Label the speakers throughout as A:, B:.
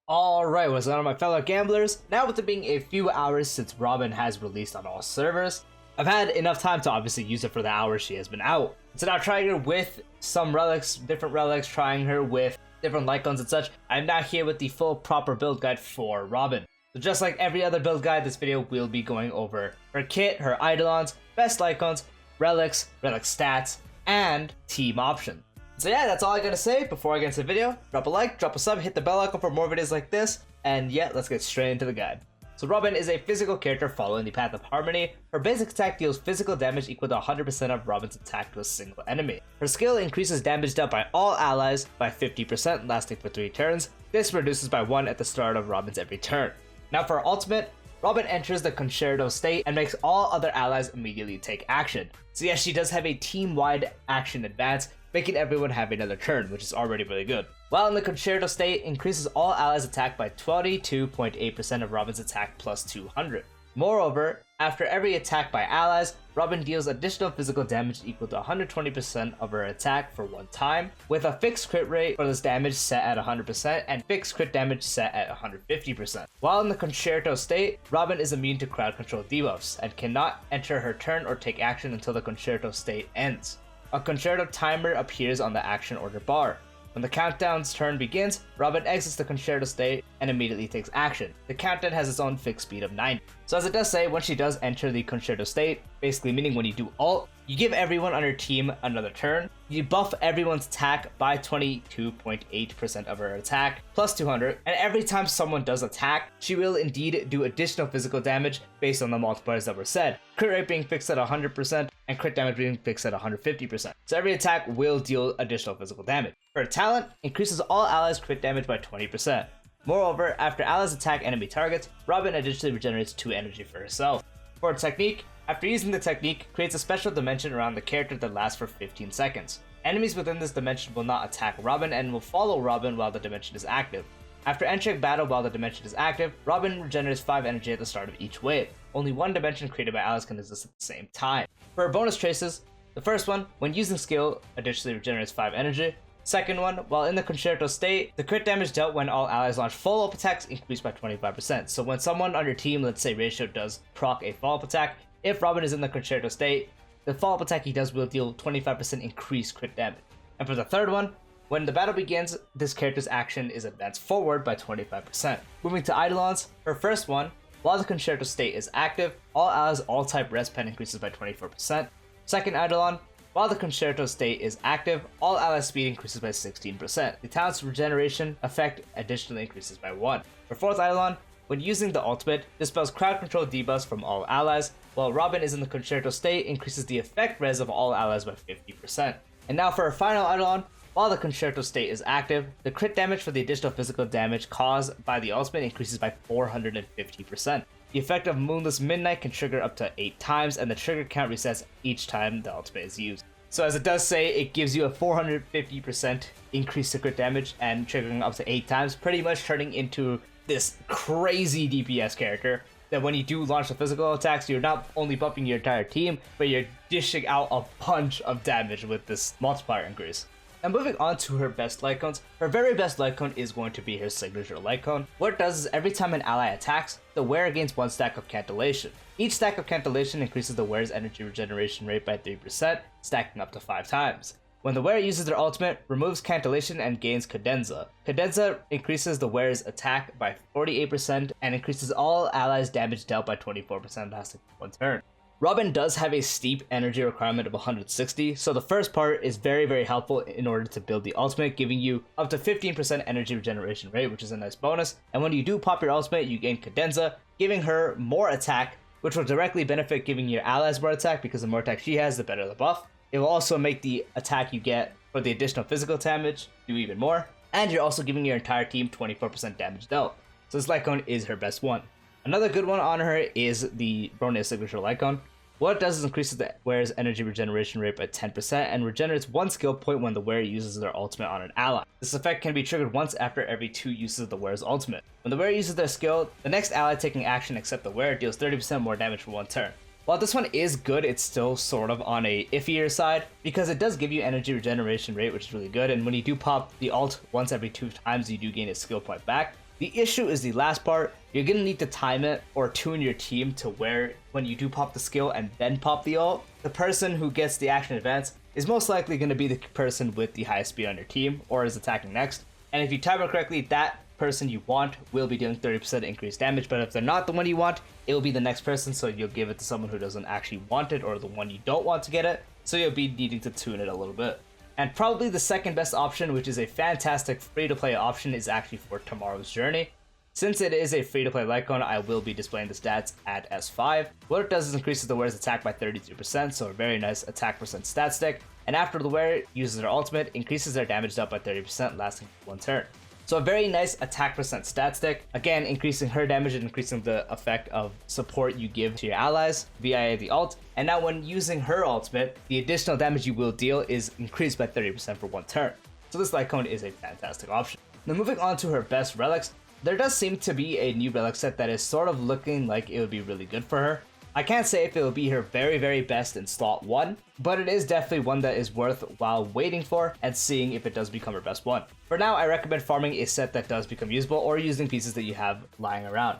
A: Alright, what's going on my fellow gamblers? Now with it being a few hours since Robin has released on all servers, I've had enough time to obviously use it for the hours she has been out. So now trying her with some relics, different relics, trying her with different Lightcones and such, I'm now here with the full proper build guide for Robin. So just like every other build guide, this video will be going over her kit, her Eidolons, best Lightcones, relics, relic stats, and team options. So yeah, that's all I gotta say before I get into the video. Drop a like, drop a sub, hit the bell icon for more videos like this, and yeah, let's get straight into the guide. So Robin is a physical character following the path of harmony. Her basic attack deals physical damage equal to 100% of Robin's attack to a single enemy. Her skill increases damage dealt by all allies by 50%, lasting for 3 turns. This reduces by 1 at the start of Robin's every turn. Now for her ultimate, Robin enters the concerto state and makes all other allies immediately take action. So yes, she does have a team-wide action advance, making everyone have another turn, which is already really good. While in the concerto state, increases all allies' attack by 22.8% of Robin's attack plus 200. Moreover, after every attack by allies, Robin deals additional physical damage equal to 120% of her attack for one time, with a fixed crit rate for this damage set at 100% and fixed crit damage set at 150%. While in the concerto state, Robin is immune to crowd control debuffs and cannot enter her turn or take action until the concerto state ends. A concerto timer appears on the action order bar. When the countdown's turn begins, Robin exits the concerto state and immediately takes action. The countdown has its own fixed speed of 90. So as it does say, when she does enter the concerto state, basically meaning when you do ult, you give everyone on your team another turn. You buff everyone's attack by 22.8% of her attack, plus 200, and every time someone does attack, she will indeed do additional physical damage based on the multipliers that were said. Crit rate being fixed at 100%, and crit damage being fixed at 150%. So every attack will deal additional physical damage. Her talent increases all allies' crit damage by 20%. Moreover, after allies attack enemy targets, Robin additionally regenerates 2 energy for herself. For her technique, after using the technique, creates a special dimension around the character that lasts for 15 seconds. Enemies within this dimension will not attack Robin and will follow Robin while the dimension is active. After entering battle while the dimension is active, Robin regenerates 5 energy at the start of each wave. Only one dimension created by allies can exist at the same time. For her bonus traces, the first one, when using skill, additionally regenerates 5 energy. Second one, while in the concerto state, the crit damage dealt when all allies launch follow-up attacks increased by 25%. So when someone on your team, let's say Ratio, does proc a follow-up attack, if Robin is in the concerto state, the follow-up attack he does will deal 25% increased crit damage. And for the third one, when the battle begins, this character's action is advanced forward by 25%. Moving to Eidolons, her first one, while the concerto state is active, all allies all-type res pen increases by 24%. Second Eidolon, while the concerto state is active, all allies speed increases by 16%. The talent's regeneration effect additionally increases by 1. For fourth Eidolon, when using the ultimate, dispels crowd control debuffs from all allies, while Robin is in the concerto state, increases the effect res of all allies by 50%. And now for our final Eidolon, while the concerto state is active, the crit damage for the additional physical damage caused by the ultimate increases by 450%. The effect of Moonless Midnight can trigger up to 8 times, and the trigger count resets each time the ultimate is used. So as it does say, it gives you a 450% increase to crit damage and triggering up to 8 times, pretty much turning into this crazy DPS character that when you do launch the physical attacks, you're not only buffing your entire team, but you're dishing out a bunch of damage with this multiplier increase. And moving on to her best Lightcones, her very best Lightcone is going to be her signature Lightcone. What it does is every time an ally attacks, the wearer gains 1 stack of Cantillation. Each stack of Cantillation increases the wearer's energy regeneration rate by 3%, stacking up to 5 times. When the wearer uses their ultimate, removes Cantillation and gains Cadenza. Cadenza increases the wearer's attack by 48% and increases all allies' damage dealt by 24%, lasting 1 turn. Robin does have a steep energy requirement of 160, so the first part is very helpful in order to build the ultimate, giving you up to 15% energy regeneration rate, which is a nice bonus. And when you do pop your ultimate, you gain Cadenza, giving her more attack, which will directly benefit giving your allies more attack, because the more attack she has, the better the buff. It will also make the attack you get for the additional physical damage do even more, and you're also giving your entire team 24% damage dealt. So this Lightcone is her best one. Another good one on her is the bonus signature Lightcone. What it does is increases the wearer's energy regeneration rate by 10% and regenerates 1 skill point when the wearer uses their ultimate on an ally. This effect can be triggered once after every 2 uses of the wearer's ultimate. When the wearer uses their skill, the next ally taking action except the wearer deals 30% more damage for 1 turn. While this one is good, it's still sort of on a iffier side because it does give you energy regeneration rate, which is really good, and when you do pop the ult once every 2 times, you do gain a skill point back. The issue is the last part. You're going to need to time it or tune your team to where when you do pop the skill and then pop the ult, the person who gets the action advance is most likely going to be the person with the highest speed on your team or is attacking next. And if you time it correctly, that person you want will be doing 30% increased damage, but if they're not the one you want, it will be the next person, so you'll give it to someone who doesn't actually want it or the one you don't want to get it, so you'll be needing to tune it a little bit. And probably the second best option, which is a fantastic free-to-play option, is actually for Tomorrow's Journey. Since it is a free-to-play Lightcone, I will be displaying the stats at S5. What it does is increases the wearer's attack by 33%, so a very nice attack percent stat stick. And after the wearer uses their ultimate, increases their damage up by 30%, lasting for 1 turn. So a very nice attack percent stat stick, again increasing her damage and increasing the effect of support you give to your allies via the ult. And now when using her ultimate, the additional damage you will deal is increased by 30% for 1 turn. So this Lightcone is a fantastic option. Now moving on to her best relics, there does seem to be a new relic set that is sort of looking like it would be really good for her. I can't say if it will be her very best in slot 1, but it is definitely one that is worthwhile waiting for and seeing if it does become her best one. For now, I recommend farming a set that does become usable or using pieces that you have lying around.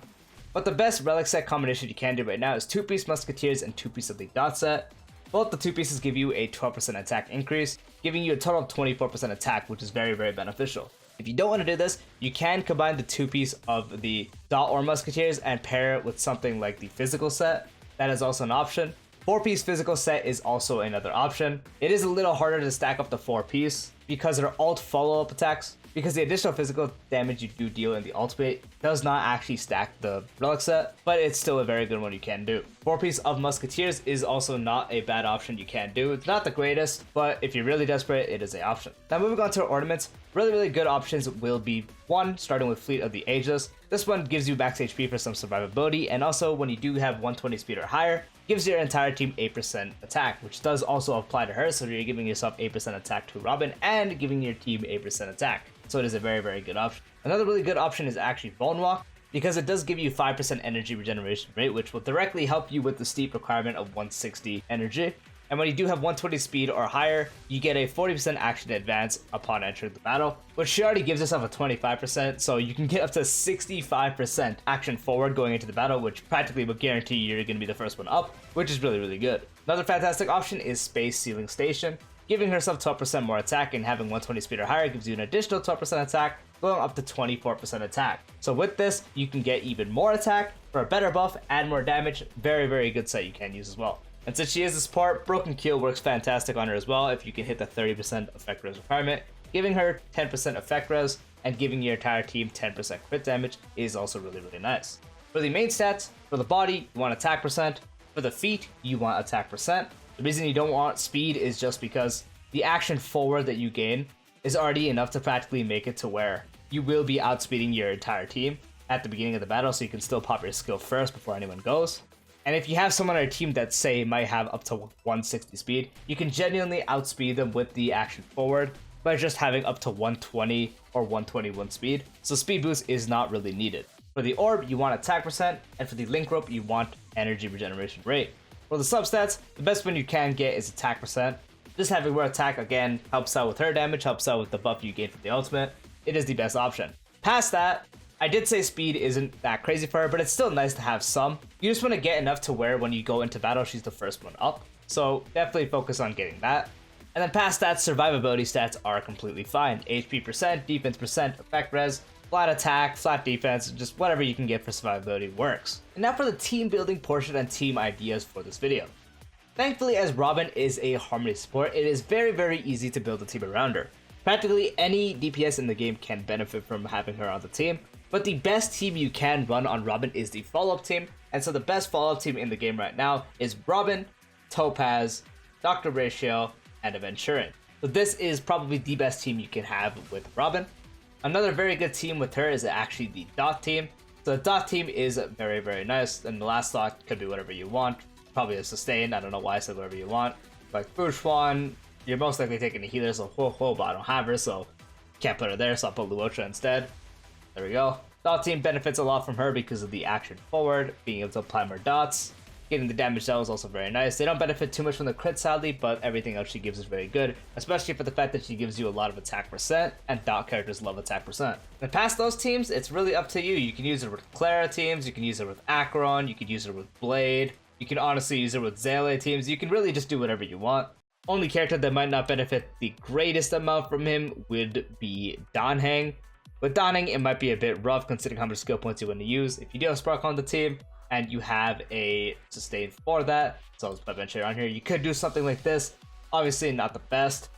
A: But the best relic set combination you can do right now is 2-piece Musketeers and 2-piece Elite Dot set. Both the 2 pieces give you a 12% attack increase, giving you a total of 24% attack, which is very beneficial. If you don't want to do this, you can combine the 2-piece of the Dot or Musketeers and pair it with something like the physical set. That is also an option. 4-piece physical set is also another option. It is a little harder to stack up the 4-piece because they're ult follow-up attacks, because the additional physical damage you do deal in the ultimate does not actually stack the relic set, but it's still a very good one you can do. 4-piece of Musketeers is also not a bad option you can do. It's not the greatest, but if you're really desperate, it is an option. Now moving on to our ornaments, really good options will be 1, starting with Fleet of the Ageless. This one gives you max HP for some survivability, and also when you do have 120 speed or higher, gives your entire team 8% attack, which does also apply to her, so you're giving yourself 8% attack to Robin and giving your team 8% attack. So it is a very good option. Another really good option is actually Bone Walk, because it does give you 5% energy regeneration rate, which will directly help you with the steep requirement of 160 energy. And when you do have 120 speed or higher, you get a 40% action advance upon entering the battle, which she already gives herself a 25%, so you can get up to 65% action forward going into the battle, which practically will guarantee you're going to be the first one up, which is really good. Another fantastic option is Space Sealing Station. Giving herself 12% more attack and having 120 speed or higher gives you an additional 12% attack, going up to 24% attack. So with this, you can get even more attack for a better buff and more damage. Very good set you can use as well. And since she is a support, Broken Keel works fantastic on her as well if you can hit the 30% effect res requirement. Giving her 10% effect res and giving your entire team 10% crit damage is also really nice. For the main stats, for the body, you want attack percent. For the feet, you want attack percent. The reason you don't want speed is just because the action forward that you gain is already enough to practically make it to where you will be outspeeding your entire team at the beginning of the battle, so you can still pop your skill first before anyone goes. And if you have someone on your team that, say, might have up to 160 speed, you can genuinely outspeed them with the action forward by just having up to 120 or 121 speed, so speed boost is not really needed. For the orb, you want attack percent, and for the link rope, you want energy regeneration rate. For the substats, the best one you can get is attack percent. Just having more attack, again, helps out with her damage, helps out with the buff you gain from the ultimate. It is the best option. Past that, I did say speed isn't that crazy for her, but it's still nice to have some. You just want to get enough to where when you go into battle, she's the first one up. So definitely focus on getting that. And then past that, survivability stats are completely fine. HP percent, defense percent, effect res, flat attack, flat defense, just whatever you can get for survivability works. And now for the team building portion and team ideas for this video. Thankfully, as Robin is a Harmony support, it is very easy to build a team around her. Practically any DPS in the game can benefit from having her on the team, but the best team you can run on Robin is the follow-up team, and so the best follow-up team in the game right now is Robin, Topaz, Dr. Ratio, and Aventurine. So this is probably the best team you can have with Robin. Another very good team with her is actually the Dot team. So the Dot team is very nice, and the last slot could be whatever you want. Probably a sustain, I don't know why I said whatever you want. Like Bushwan, you're most likely taking a healer, so but I don't have her, so can't put her there, so I'll put Luocha instead. There we go. Dot team benefits a lot from her because of the action forward, being able to apply more dots. Getting the damage down is also very nice. They don't benefit too much from the crit sadly, but everything else she gives is very good, especially for the fact that she gives you a lot of attack percent, and dot characters love attack percent. And past those teams, it's really up to you. You can use it with Clara teams, you can use it with Acheron, you can use it with Blade, you can honestly use it with Zale teams, you can really just do whatever you want. Only character that might not benefit the greatest amount from him would be Danheng. With Danheng, it might be a bit rough considering how much skill points you want to use. If you do have Sparkle on the team, and you have a sustain for that, so let's put Aventurine on here, you could do something like this. Obviously not the best,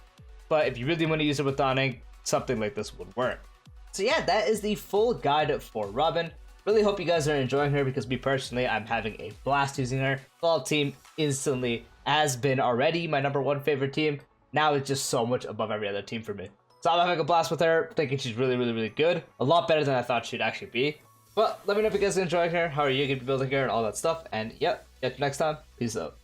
A: but if you really want to use it with Danheng, something like this would work. So yeah, that is the full guide for Robin. Really hope you guys are enjoying her, because me personally, I'm having a blast using her. Fall team instantly has been already my #1 favorite team. Now it's just so much above every other team for me. So I'm having a blast with her, thinking she's really good. A lot better than I thought she'd actually be. But let me know if you guys are enjoying her, how are you going to be building her, and all that stuff. And yep, next time, peace out.